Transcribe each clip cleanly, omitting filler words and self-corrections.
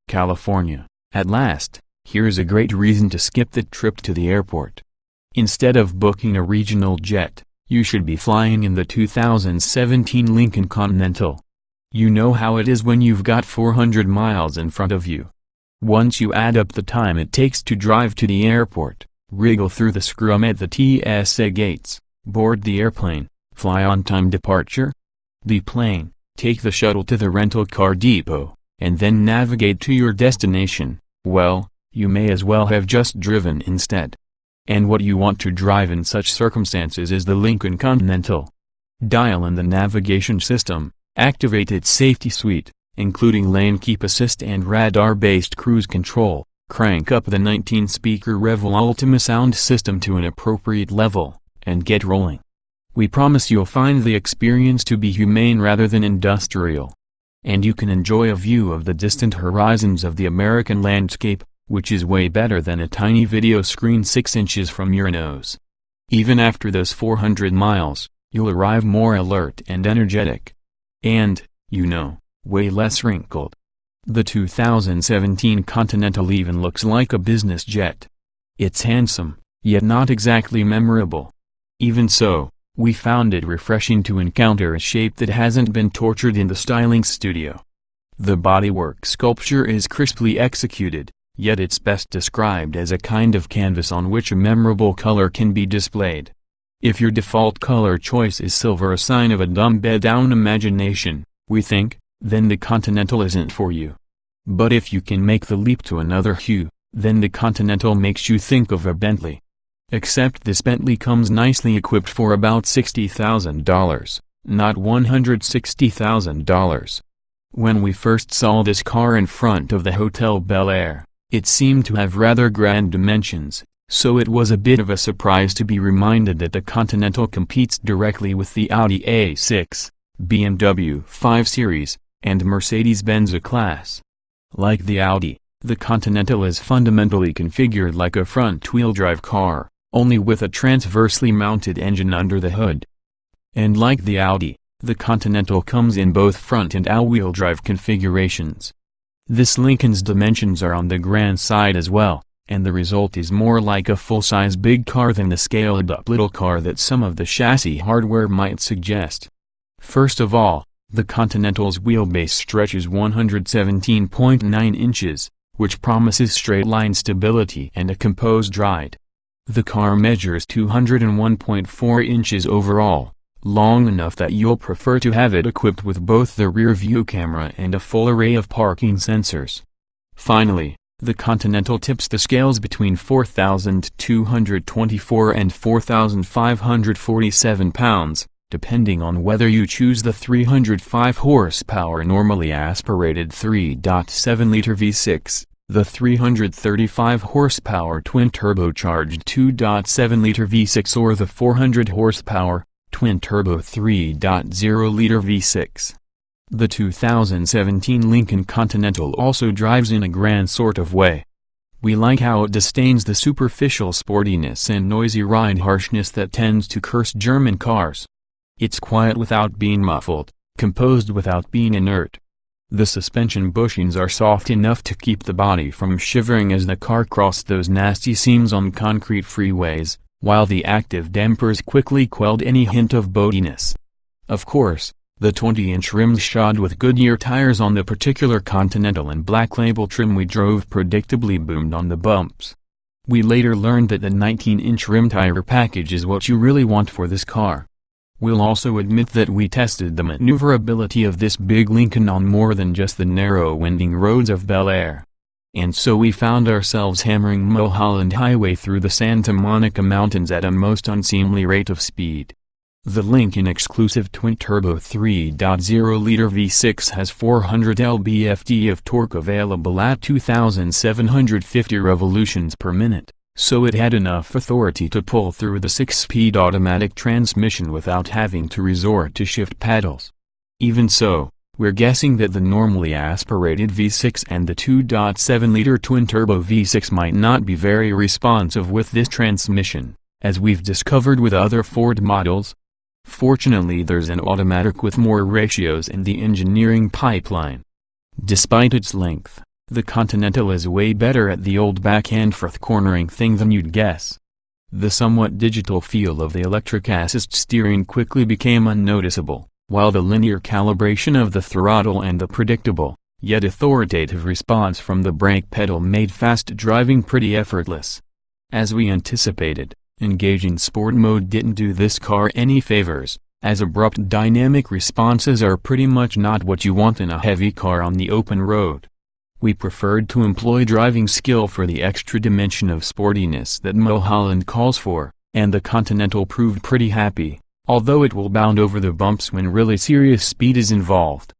California. At last, here's a great reason to skip the trip to the airport. Instead of booking a regional jet, you should be flying in the 2017 Lincoln Continental. You know how it is when you've got 400 miles in front of you. Once you add up the time it takes to drive to the airport, wriggle through the scrum at the TSA gates, board the airplane, fly on-time departure, deplane, take the shuttle to the rental car depot, and then navigate to your destination, well, you may as well have just driven instead. And what you want to drive in such circumstances is the Lincoln Continental. Dial in the navigation system, activate its safety suite, including lane keep assist and radar-based cruise control, crank up the 19-speaker Revel Ultima sound system to an appropriate level, and get rolling. We promise you'll find the experience to be humane rather than industrial. And you can enjoy a view of the distant horizons of the American landscape, which is way better than a tiny video screen 6 inches from your nose. Even after those 400 miles, you'll arrive more alert and energetic. And, you know, way less wrinkled. The 2017 Continental even looks like a business jet. It's handsome, yet not exactly memorable. Even so, we found it refreshing to encounter a shape that hasn't been tortured in the styling studio. The bodywork sculpture is crisply executed, yet it's best described as a kind of canvas on which a memorable color can be displayed. If your default color choice is silver, a sign of a dumbed-down imagination, we think, then the Continental isn't for you. But if you can make the leap to another hue, then the Continental makes you think of a Bentley. Except this Bentley comes nicely equipped for about $60,000, not $160,000. When we first saw this car in front of the Hotel Bel Air, it seemed to have rather grand dimensions, so it was a bit of a surprise to be reminded that the Continental competes directly with the Audi A6, BMW 5 Series, and Mercedes-Benz A-Class. Like the Audi, the Continental is fundamentally configured like a front-wheel drive car, only with a transversely mounted engine under the hood. And like the Audi, the Continental comes in both front and all-wheel drive configurations. This Lincoln's dimensions are on the grand side as well, and the result is more like a full-size big car than the scaled-up little car that some of the chassis hardware might suggest. First of all, the Continental's wheelbase stretches 117.9 inches, which promises straight-line stability and a composed ride. The car measures 201.4 inches overall, long enough that you'll prefer to have it equipped with both the rear-view camera and a full array of parking sensors. Finally, the Continental tips the scales between 4,224 and 4,547 pounds, depending on whether you choose the 305 horsepower normally aspirated 3.7-liter V6, the 335 horsepower twin-turbocharged 2.7-liter V6 or the 400 horsepower, twin-turbo 3.0-liter V6. The 2017 Lincoln Continental also drives in a grand sort of way. We like how it disdains the superficial sportiness and noisy ride harshness that tends to curse German cars. It's quiet without being muffled, composed without being inert. The suspension bushings are soft enough to keep the body from shivering as the car crosses those nasty seams on concrete freeways, while the active dampers quickly quelled any hint of boatiness. Of course, the 20-inch rims shod with Goodyear tires on the particular Continental and Black Label trim we drove predictably boomed on the bumps. We later learned that the 19-inch rim tire package is what you really want for this car. We'll also admit that we tested the maneuverability of this big Lincoln on more than just the narrow winding roads of Bel Air. And so we found ourselves hammering Mulholland Highway through the Santa Monica Mountains at a most unseemly rate of speed. The Lincoln exclusive twin-turbo 3.0-liter V6 has 400 lb-ft of torque available at 2,750 revolutions per minute. So it had enough authority to pull through the 6-speed automatic transmission without having to resort to shift paddles. Even so, we're guessing that the normally aspirated V6 and the 2.7-liter twin-turbo V6 might not be very responsive with this transmission, as we've discovered with other Ford models. Fortunately, there's an automatic with more ratios in the engineering pipeline. Despite its length, The Continental is way better at the old backhand fourth cornering thing than you'd guess. The somewhat digital feel of the electric assist steering quickly became unnoticeable, while the linear calibration of the throttle and the predictable, yet authoritative response from the brake pedal made fast driving pretty effortless. As we anticipated, engaging sport mode didn't do this car any favors, as abrupt dynamic responses are pretty much not what you want in a heavy car on the open road. We preferred to employ driving skill for the extra dimension of sportiness that Mulholland calls for, and the Continental proved pretty happy, although it will bound over the bumps when really serious speed is involved.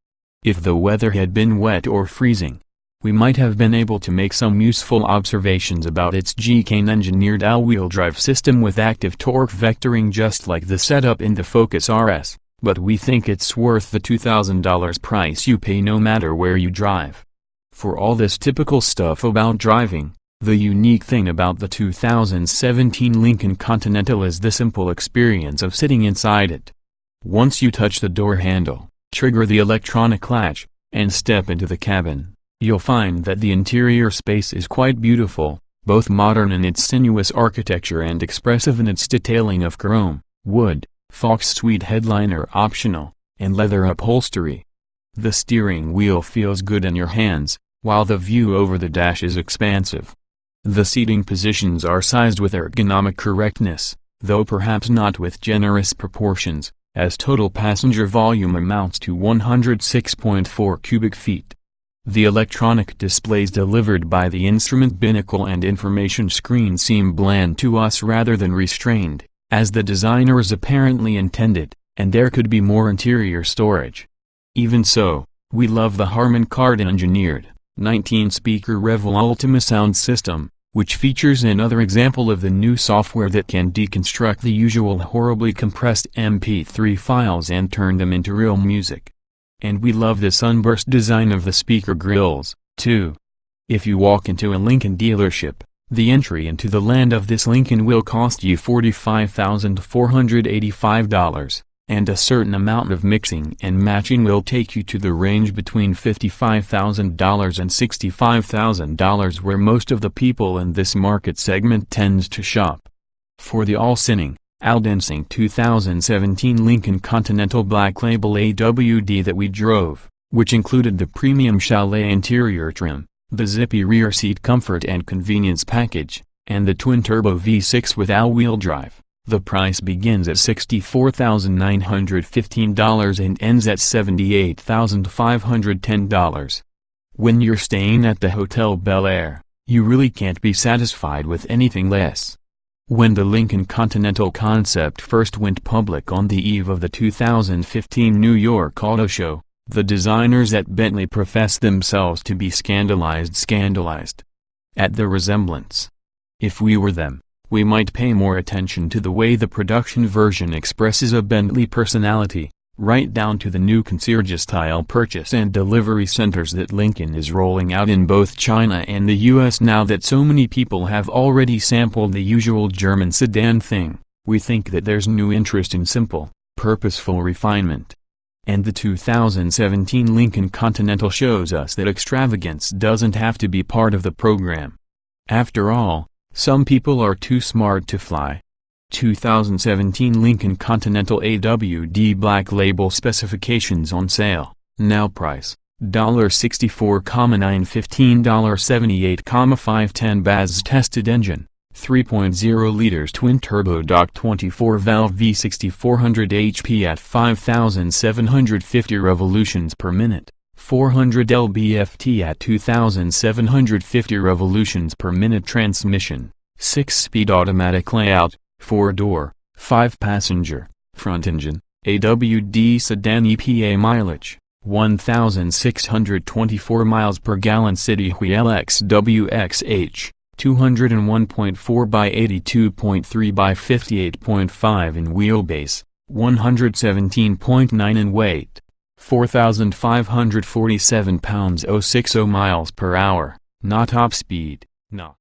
If the weather had been wet or freezing, we might have been able to make some useful observations about its G-Kane-engineered all-wheel drive system with active torque vectoring just like the setup in the Focus RS, but we think it's worth the $2,000 price you pay no matter where you drive. For all this typical stuff about driving, the unique thing about the 2017 Lincoln Continental is the simple experience of sitting inside it. Once you touch the door handle, trigger the electronic latch, and step into the cabin, you'll find that the interior space is quite beautiful, both modern in its sinuous architecture and expressive in its detailing of chrome, wood, Fox suede headliner optional, and leather upholstery. The steering wheel feels good in your hands, while the view over the dash is expansive. The seating positions are sized with ergonomic correctness, though perhaps not with generous proportions, as total passenger volume amounts to 106.4 cubic feet. The electronic displays delivered by the instrument binnacle and information screen seem bland to us rather than restrained, as the designers apparently intended, and there could be more interior storage. Even so, we love the Harman Kardon-engineered 19-speaker Revel Ultima sound system, which features another example of the new software that can deconstruct the usual horribly compressed MP3 files and turn them into real music. And we love the sunburst design of the speaker grills, too. If you walk into a Lincoln dealership, the entry into the land of this Lincoln will cost you $45,485. And a certain amount of mixing and matching will take you to the range between $55,000 and $65,000 where most of the people in this market segment tends to shop. For the all-sinning, all-dancing 2017 Lincoln Continental Black Label AWD that we drove, which included the premium chalet interior trim, the zippy rear seat comfort and convenience package, and the twin-turbo V6 with all-wheel drive, the price begins at $64,915 and ends at $78,510. When you're staying at the Hotel Bel Air, you really can't be satisfied with anything less. When the Lincoln Continental concept first went public on the eve of the 2015 New York Auto Show, the designers at Bentley professed themselves to be scandalized at the resemblance. If we were them, we might pay more attention to the way the production version expresses a Bentley personality, right down to the new concierge-style purchase and delivery centers that Lincoln is rolling out in both China and the US. Now that so many people have already sampled the usual German sedan thing, we think that there's new interest in simple, purposeful refinement. And the 2017 Lincoln Continental shows us that extravagance doesn't have to be part of the program. After all, some people are too smart to fly. 2017 Lincoln Continental AWD Black Label specifications on sale. Now price, $64,915, $78,510. BAS tested engine, 3.0 liters twin-turbo Dock 24-valve V60 400 HP at 5,750 revolutions per minute. 400 lb-ft at 2,750 revolutions per minute. Transmission, 6-speed automatic layout, 4-door, 5-passenger, front engine, AWD sedan. EPA mileage, 1,624 miles per gallon. City wheel XWXH, 201.4 by 82.3 by 58.5 in wheelbase, 117.9 in weight. 4,547 pounds. 060 miles per hour, not top speed, no.